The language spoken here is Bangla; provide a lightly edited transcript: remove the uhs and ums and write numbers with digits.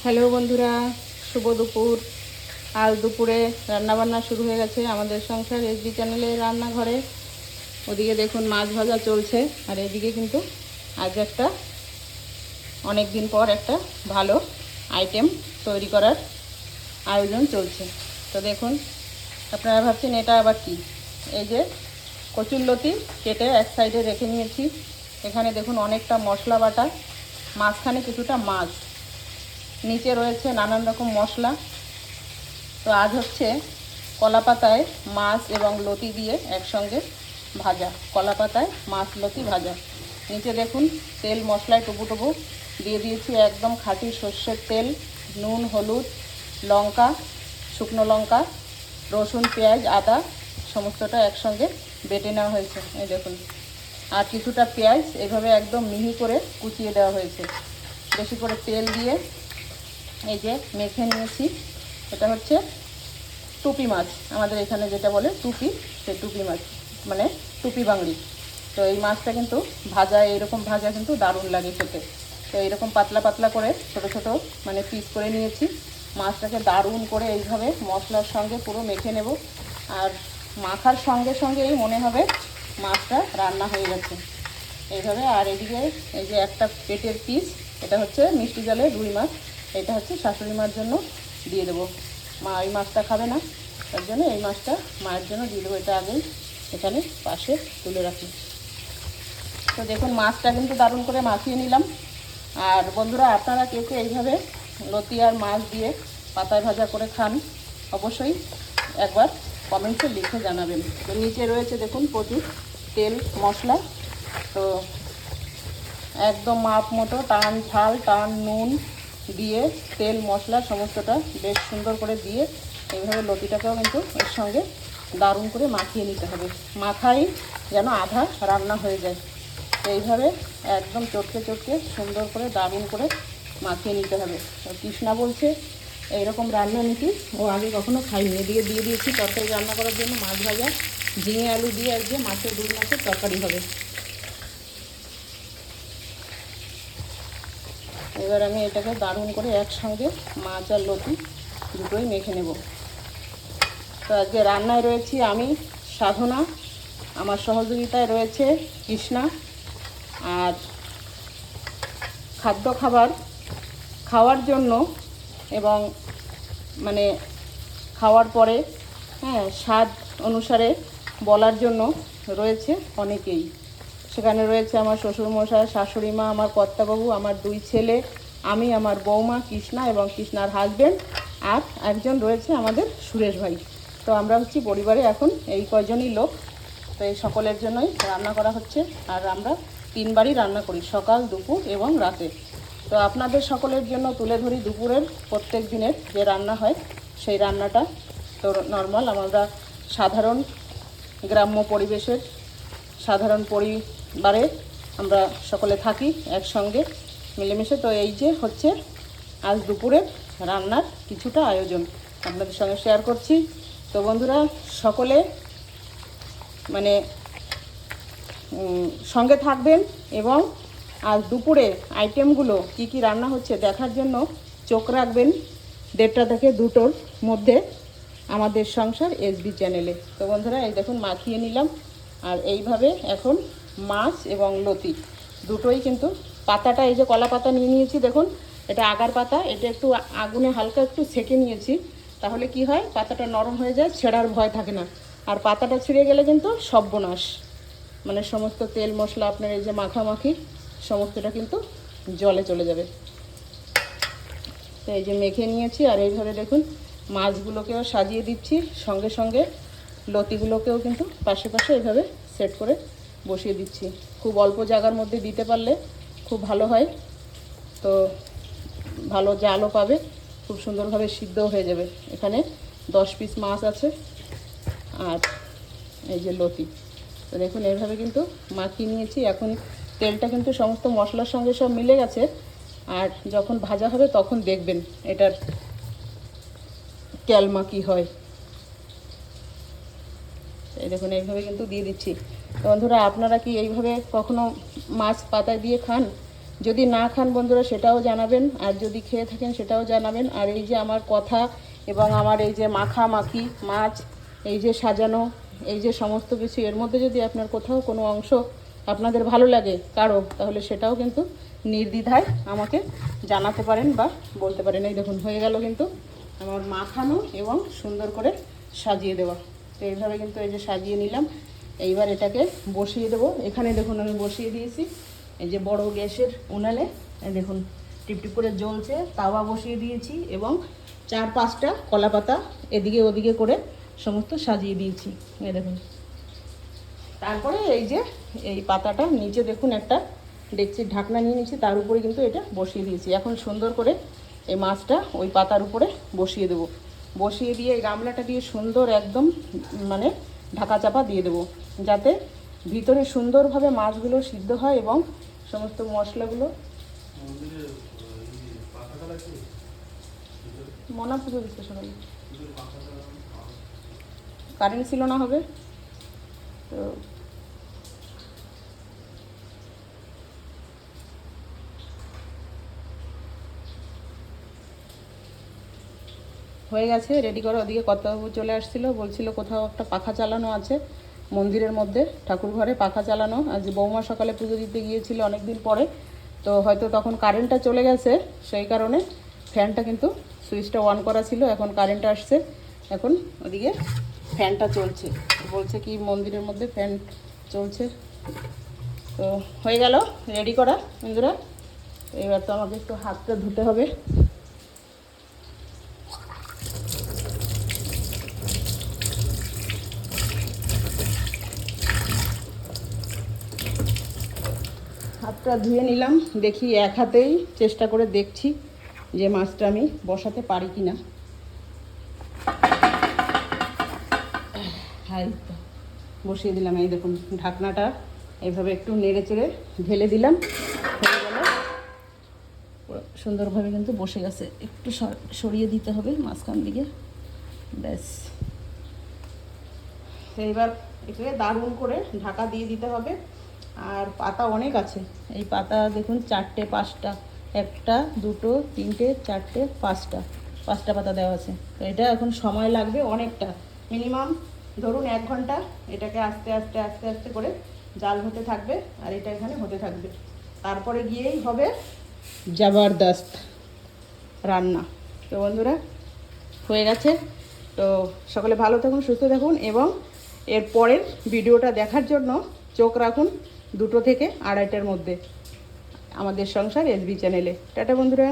হ্যালো বন্ধুরা, শুভ দুপুর। আজ দুপুরে রান্নাবান্না শুরু হয়ে গেছে আমাদের সংসার এসবি চ্যানেলে রান্নাঘরে। ওদিকে দেখুন মাছ ভাজা চলছে, আর এদিকে কিন্তু আজ একটা অনেক দিন পর একটা ভালো আইটেম তৈরি করার আয়োজন চলছে। তো দেখুন, আপনারা ভাবছেন এটা আবার কি। এই যে কচুরলতি কেটে এক সাইডে রেখে নিয়েছি। এখানে দেখুন অনেকটা মশলা বাটা, মাঝখানে কিছুটা মাছ, নিচে রয়েছে নানান রকম মশলা। তো আজ হচ্ছে কলা পাতায় মাছ এবং লতি দিয়ে একসঙ্গে ভাজা, কলা পাতায় মাছ লতি ভাজা। নিচে দেখুন তেল মশলায় টুবু টুবু দিয়ে দিয়েছি, একদম খাঁটি সর্ষের তেল, নুন, হলুদ, লঙ্কা, শুকনো লঙ্কা, রসুন, পেঁয়াজ, আদা সমস্তটা একসঙ্গে বেটে নেওয়া হয়েছে। এই দেখুন, আর কিছুটা পেঁয়াজ এভাবে একদম মিহি করে কুচিয়ে দেওয়া হয়েছে। বেশি করে তেল দিয়ে এই যে মেখে নিয়েছি। এটা হচ্ছে টুপি মাছ, আমাদের এখানে যেটা বলে টুপি, সেই টুপি মাছ মানে টুপি বাংড়ি। তো এই মাছটা কিন্তু ভাজা, এইরকম ভাজা কিন্তু দারুণ লাগে খেতে। তো এইরকম পাতলা পাতলা করে ছোট ছোট মানে পিস করে নিয়েছি। মাছটাকে দারুণ করে এইভাবে মশলার সঙ্গে পুরো মেখে নেব, আর মাখার সঙ্গে সঙ্গেই মনে হবে মাছটা রান্না হয়ে গেছে এইভাবে। আর এদিকে এই যে একটা পেটের পিস, এটা হচ্ছে মিষ্টি জলে রুই মাছ, এটা হচ্ছে শাশুড়ি মার জন্য দিয়ে দেবো। মা এই মাছটা খাবে না, তার জন্য এই মাছটা মায়ের জন্য দিয়ে দেবো। এটা আগেই এখানে পাশে তুলে রাখি। তো দেখুন মাছটা কিন্তু দারুণ করে মাখিয়ে নিলাম। আর বন্ধুরা, আপনারা কে কে এইভাবে লতি আর মাছ দিয়ে পাতায় ভাজা করে খান অবশ্যই একবার কমেন্টসে লিখে জানাবেন। তো নিচে রয়েছে দেখুন প্রচুর তেল মশলা। তো একদম মাপ মতো টান ঝাল টান নুন দিয়ে তেল মশলা সমস্তটা বেশ সুন্দর করে দিয়ে এইভাবে লতিটাকেও কিন্তু এর সঙ্গে দারুণ করে মাখিয়ে নিতে হবে। মাখাই যেন আধা রান্না হয়ে যায়। তো এইভাবে একদম চটকে চটকে সুন্দর করে দারুণ করে মাখিয়ে নিতে হবে। তো কৃষ্ণা বলছে এইরকম রান্না নাকি ও আগে কখনো খাইনি। এদিকে দিয়ে দিয়েছি তরকারি রান্না করার জন্য মাছ ভাজা, ঝিঙে আলু দিয়ে আর যে মাছের রুই মাছের তরকারি হবে। এবার আমি এটাকে দারুণ করে একসঙ্গে মাছ আর লতি দুটোই মেখে নেব। তো আজকে রান্নায় রয়েছি আমি, সাধনা, আমার সহযোগিতায় রয়েছে কৃষ্ণা। আর খাবার খাওয়ার জন্য এবং মানে খাওয়ার পরে স্বাদ অনুসারে বলার জন্য রয়েছে অনেকেই। সেখানে রয়েছে আমার শ্বশুরমশাই, শাশুড়ি মা, আমার কর্তাবাবু, আমার দুই ছেলে, আমি, আমার বৌমা কৃষ্ণা এবং কৃষ্ণার হাজব্যান্ড, আর একজন রয়েছে আমাদের সুরেশ ভাই। তো আমরা হচ্ছি পরিবারে এখন এই কয়জনই লোক। তো এই সকলের জন্যই রান্না করা হচ্ছে। আর আমরা 3 বারই রান্না করি, সকাল, দুপুর এবং রাতে। তো আপনাদের সকলের জন্য তুলে ধরি দুপুরের প্রত্যেক দিনের যে রান্না হয় সেই রান্নাটা। তো নর্মাল আমরা সাধারণ গ্রাম্য পরিবেশের সাধারণ পরিবারে আমরা সকলে থাকি একসঙ্গে মিলেমিশে। তো এই যে হচ্ছে আজ দুপুরের রান্নার কিছুটা আয়োজন আপনাদের সঙ্গে শেয়ার করছি। তো বন্ধুরা, সকলে মানে সঙ্গে থাকবেন এবং আজ দুপুরে আইটেমগুলো কি কি রান্না হচ্ছে দেখার জন্য চোখ রাখবেন 1:30 থেকে 2টোর মধ্যে আমাদের সংসার এসবি চ্যানেলে। তো বন্ধুরা, এই দেখুন মাখিয়ে নিলাম। আর এইভাবে এখন মাছ এবং লতি দুটোই কিন্তু, পাতাটা এই যে কলা পাতা নিয়ে নিয়েছি দেখুন, এটা আগার পাতা, এটা একটু আগুনে হালকা একটু সেঁকে নিয়েছি। তাহলে কি হয়, পাতাটা নরম হয়ে যায়, ছেঁড়ার ভয় থাকে না। আর পাতাটা ছিঁড়ে গেলে কিন্তু সর্বনাশ, মানে সমস্ত তেল মশলা আপনার এই যে মাখামাখি সমস্তটা কিন্তু জলে চলে যাবে। তো এই যে মেখে নিয়েছি, আর এইভাবে দেখুন মাছগুলোকেও সাজিয়ে দিচ্ছি, সঙ্গে সঙ্গে লতিগুলোকেও কিন্তু পাশে পাশে এইভাবে সেট করে বসিয়ে দিচ্ছি। খুব অল্প জায়গার মধ্যে দিতে পারলে খুব ভালো হয়। তো ভালো জালও পাবে, খুব সুন্দরভাবে সিদ্ধও হয়ে যাবে। এখানে 10 পিস মাছ আছে আর এই যে লতি। তো দেখুন এইভাবে কিন্তু মাখিয়ে নিয়েছি। এখন তেলটা কিন্তু সমস্ত মশলার সঙ্গে সব মিলে গেছে। আর যখন ভাজা হবে তখন দেখবেন এটার ক্যালমা কী হয়। এই দেখুন এইভাবে কিন্তু দিয়ে দিচ্ছি। তো বন্ধুরা, আপনারা কি এইভাবে কখনো মাছ পাতায় দিয়ে খান? যদি না খান বন্ধুরা সেটাও জানাবেন, আর যদি খেয়ে থাকেন সেটাও জানাবেন। আর এই যে আমার কথা এবং আমার এই যে মাখামাখি মাছ, এই যে সাজানো, এই যে সমস্ত কিছু, এর মধ্যে যদি আপনার কোথাও কোনো অংশ আপনাদের ভালো লাগে কারো, তাহলে সেটাও কিন্তু নির্দ্বিধায় আমাকে জানাতে পারেন বা বলতে পারেন। এই দেখুন হয়ে গেল কিন্তু আমার মাখানো এবং সুন্দর করে সাজিয়ে দেওয়া। তো এইভাবে কিন্তু এই যে সাজিয়ে নিলাম। এইবার এটাকে বসিয়ে দেবো। এখানে দেখুন আমি বসিয়ে দিয়েছি এই যে বড় গ্যাসের উনানে, দেখুন টিপটিপ করে জ্বলছে। তাওয়া বসিয়ে দিয়েছি এবং 4-5টা কলা পাতা এদিকে ওদিকে করে সমস্ত সাজিয়ে দিয়েছি। এই দেখুন, তারপরে এই যে এই পাতাটা নিচে দেখুন একটা ডেকচির ঢাকনা নিয়ে নিয়েছি, তার উপরে কিন্তু এটা বসিয়ে দিয়েছি। এখন সুন্দর করে এই মাছটা ওই পাতার উপরে বসিয়ে দেবো। বসিয়ে দিয়ে এই গামলাটা দিয়ে সুন্দর একদম মানে ঢাকা চাপা দিয়ে দেবো, যাতে ভিতরে সুন্দরভাবে মাছগুলো সিদ্ধ হয় এবং সমস্ত মশলাগুলো। মনা পুজো দিচ্ছে সকালে, কারেন্ট ছিল না হবে তো। হয়ে গেছে রেডি করা। ওদিকে কর্তাবাবু চলে আসছিল, বলছিল কোথাও একটা পাখা চালানো আছে মন্দিরের মধ্যে, ঠাকুর ঘরে পাখা চালানো। আজ বৌমা সকালে পুজো দিতে গিয়েছিল অনেক দিন পরে, তো হয়তো তখন কারেন্টটা চলে গেছে, সেই কারণে ফ্যানটা কিন্তু সুইচটা অন করা ছিল। এখন কারেন্ট আসছে, এখন ওদিকে ফ্যানটা চলছে। বলছে কি মন্দিরের মধ্যে ফ্যান চলছে। তো হয়ে গেল রেডি করা বন্ধুরা। এবার তো আমাকে একটু হাতটা ধুতে হবে। হাতটা ধুয়ে নিলাম। দেখি এক হাতেই চেষ্টা করে দেখছি যে মাছটা আমি বসাতে পারি কি না। হাই, বসিয়ে দিলাম। এই দেখুন ঢাকনাটা এইভাবে একটু নেড়ে চেড়ে ঢেলে দিলাম, হয়ে গেল। সুন্দরভাবে কিন্তু বসে গেছে। একটু সরিয়ে দিতে হবে মাঝখান দিকে, ব্যাস। এইবার এটাকে দারুণ করে ঢাকা দিয়ে দিতে হবে। আর পাতা অনেক আছে, এই পাতা দেখুন 4-5টা, 1, 2, 3, 4, 5টা পাতা দেওয়া আছে। তো এটা এখন সময় লাগবে অনেকটা, মিনিমাম ধরুন 1 ঘন্টা। এটাকে আস্তে আস্তে আস্তে আস্তে করে জাল হতে থাকবে আর এটা এখানে হতে থাকবে। তারপরে গিয়েই হবে জবরদস্ত রান্না। তো বন্ধুরা হয়ে গেছে। তো সকলে ভালো থাকুন, সুস্থ থাকুন এবং এর পরের ভিডিওটা দেখার জন্য চোখ রাখুন 2টো থেকে 2:30টার মধ্যে আমাদের সংসার এসবি চ্যানেলে। টাটা বন্ধুরা।